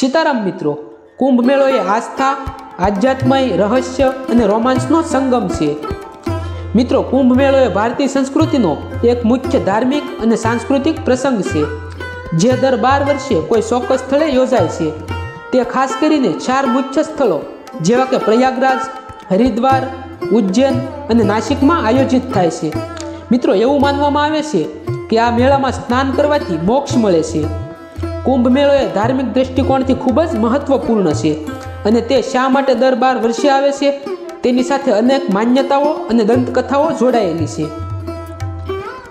સીતારામ મિત્રો, કુંભ મેળો એ આસ્થા, આધ્યાત્મય, રહસ્ય અને રોમાંસનો સંગમ છે। મિત્રો, કુંભ મેળો એ ભારતીય સંસ્કૃતિનો એક મુખ્ય ધાર્મિક અને સાંસ્કૃતિક પ્રસંગ છે, જે દર 12 વર્ષે કોઈ ચોક્કસ સ્થળે યોજાય છે। તે ખાસ કરીને 4 મુખ્ય સ્થળો જેવા કે પ્રયાગરાજ, હરિદ્વાર, ઉજ્જૈન અને નાસિકમાં આયોજિત થાય છે। મિત્રો, એવું માનવામાં આવે છે કે આ મેળામાં સ્નાન કરવાથી મોક્ષ મળે છે। કુંભ મેળો એ ધાર્મિક દ્રષ્ટિકોણથી ખૂબ જ મહત્વપૂર્ણ છે અને તે શા માટે દર 12 વર્ષે આવે છે તેની સાથે અનેક માન્યતાઓ અને દંતકથાઓ જોડાયેલી છે।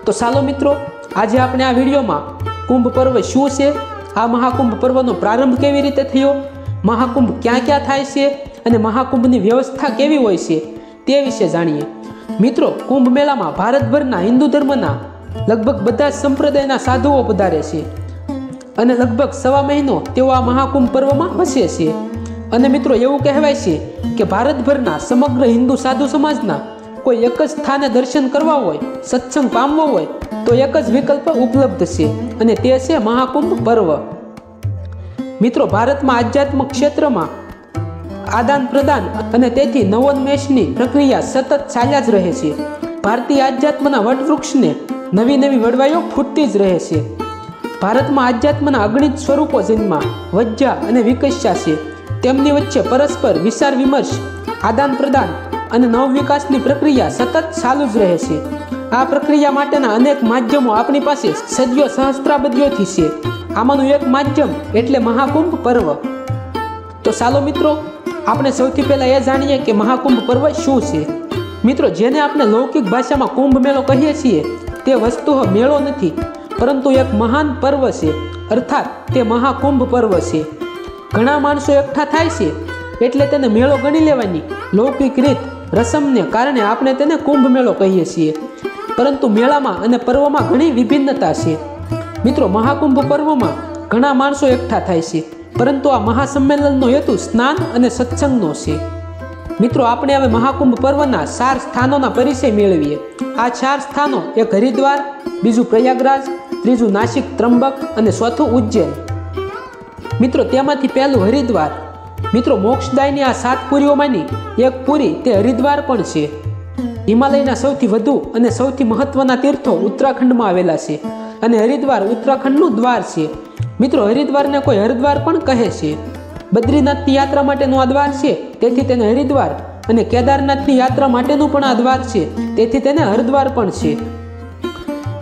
તો ચાલો મિત્રો, આજે આપણે આ વિડીયોમાં કુંભ પર્વ શું છે, આ મહાકુંભ પર્વનો પ્રારંભ કેવી રીતે થયો, મહાકુંભ ક્યાં ક્યાં થાય છે અને મહાકુંભની વ્યવસ્થા કેવી હોય છે તે વિશે જાણીએ। મિત્રો, કુંભ મેળામાં ભારતભરના હિન્દુ ધર્મના લગભગ બધા જ સંપ્રદાયના સાધુઓ પધારે છે અને લગભગ 1.25 મહિનો તેઓ આ મહાકુંભ પર્વમાં વસે છે। અને મિત્રો, એવું કહેવાય છે કે ભારતભરના સમગ્ર હિન્દુ સાધુ સમાજના કોઈ એક જ સ્થાને દર્શન કરવા હોય, સત્સંગ પામવો હોય તો એક જ વિકલ્પ ઉપલબ્ધ છે અને તે છે મહાકુંભ પર્વ। મિત્રો, ભારતમાં આધ્યાત્મિક ક્ષેત્રમાં આદાન પ્રદાન અને તેથી નવોન્મેષની પ્રક્રિયા સતત ચાલ્યા જ રહે છે। ભારતીય આધ્યાત્મના વટવૃક્ષને નવી નવી વડવાઈઓ ફૂટતી જ રહે છે। ભારતમાં આધ્યાત્મના અગણિત સ્વરૂપો જન્મા, વધ્યા અને વિકસ્યા છે। તેમની વચ્ચે પરસ્પર વિચાર વિમર્શ, આદાન પ્રદાન અને નવવિકાસની પ્રક્રિયા સતત ચાલુ જ રહે છે। આ પ્રક્રિયા માટેના અનેક માધ્યમો આપણી પાસે સદીઓ સહસ્ત્રાબદીઓથી છે। આમાંનું એક માધ્યમ એટલે મહાકુંભ પર્વ। તો ચાલો મિત્રો, આપણે સૌથી પહેલા એ જાણીએ કે મહાકુંભ પર્વ શું છે। મિત્રો, જેને આપણે લૌકિક ભાષામાં કુંભ મેળો કહીએ છીએ તે વસ્તુહ મેળો નથી, પરંતુ એક મહાન પર્વ છે, અર્થાત તે મહાકુંભ પર્વ છે। ઘણા માણસો એકઠા થાય છે એટલે તેને મેળો ગણી લેવાની લૌકિક રીત રસમને કારણે આપણે તેને કુંભ મેળો કહીએ છીએ, પરંતુ મેળામાં અને પર્વમાં ઘણી વિભિન્નતા છે। મિત્રો, મહાકુંભ પર્વમાં ઘણા માણસો એકઠા થાય છે, પરંતુ આ મહાસંમેલનનો હેતુ સ્નાન અને સત્સંગનો છે। મિત્રો, આપણે હવે મહાકુંભ પર્વના 4 સ્થાનોના પરિચય મેળવીએ। આ 4 સ્થાનો, એક હરિદ્વાર, બીજું પ્રયાગરાજ, ત્રીજું નાસિક ત્રંબક અને ચોથું ઉજ્જૈન। મિત્રો, તેમાંથી પહેલું હરિદ્વાર। મિત્રો, મોક્ષદાયની આ 7 પુરીઓમાંની એક પુરી તે હરિદ્વાર પણ છે। હિમાલયના સૌથી વધુ અને સૌથી મહત્વના તીર્થો ઉત્તરાખંડમાં આવેલા છે અને હરિદ્વાર ઉત્તરાખંડનું દ્વાર છે। મિત્રો, હરિદ્વારને કોઈ હરદ્વાર પણ કહે છે। બદ્રીનાથની યાત્રા માટેનું આ દ્વાર છે, તેથી તેને હરિદ્વાર, અને કેદારનાથની યાત્રા માટેનું પણ આ દ્વાર છે, તેથી તેને હરદ્વાર પણ છે।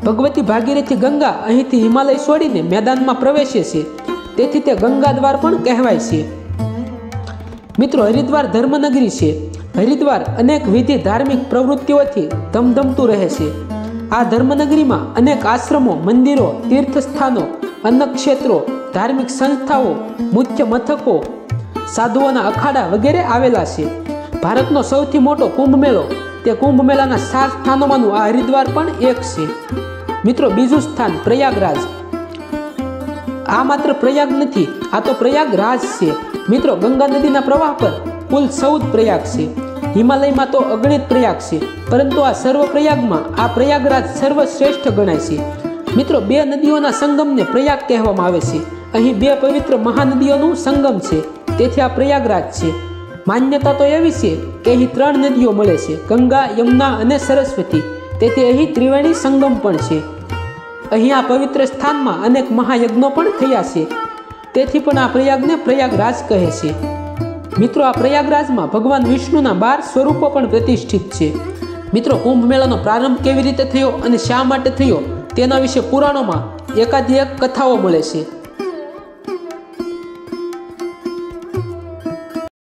ભગવતી ભાગીરથી ગંગા અહીંથી હિમાલય છોડીને મેદાનમાં પ્રવેશે છે, તેથી તે ગંગા દ્વાર પણ કહેવાય છે। મિત્રો, હરિદ્વાર ધર્મનગરી છે। હરિદ્વાર અનેક વિધિ ધાર્મિક પ્રવૃત્તિઓથી ધમધમતું રહે છે। આ ધર્મનગરીમાં અનેક આશ્રમો, મંદિરો, તીર્થસ્થાનો, અન્નક્ષેત્રો, ધાર્મિક સંસ્થાઓ, મુખ્ય મથકો, સાધુઓના અખાડા વગેરે આવેલા છે। ભારતનો સૌથી મોટો કુંભ મેળો તે કુંભ મેળાના 7 સ્થાનોમાંનું આ હરિદ્વાર પણ એક છે। મિત્રો, બીજું સ્થાન પ્રયાગરાજ। આ માત્ર પ્રયાગ નથી, આ તો પ્રયાગરાજ છે। મિત્રો, ગંગા નદીના પ્રવાહ પર કુલ 14 પ્રયાગ છે। હિમાલયમાં તો અગણિત પ્રયાગ છે, પરંતુ આ સર્વ પ્રયાગમાં આ પ્રયાગરાજ સર્વશ્રેષ્ઠ ગણાય છે। મિત્રો, 2 નદીઓના સંગમને પ્રયાગ કહેવામાં આવે છે। અહીં 2 પવિત્ર મહાનદીઓનું સંગમ છે, તેથી આ પ્રયાગરાજ છે। માન્યતા તો એવી છે કે અહીં 3 નદીઓ મળે છે, ગંગા, યમુના અને સરસ્વતી, તેથી અહીં ત્રિવેણી સંગમ પણ છે। અહીં આ પવિત્ર સ્થાનમાં અનેક મહાયજ્ઞો પણ થયા છે, તેથી પણ આ પ્રયાગને પ્રયાગરાજ કહે છે। મિત્રો, આ પ્રયાગરાજમાં ભગવાન વિષ્ણુના 12 સ્વરૂપો પણ પ્રતિષ્ઠિત છે। મિત્રો, કુંભ મેળાનો પ્રારંભ કેવી રીતે થયો અને શા માટે થયો તેના વિશે પુરાણોમાં એકાધિક કથાઓ મળે છે।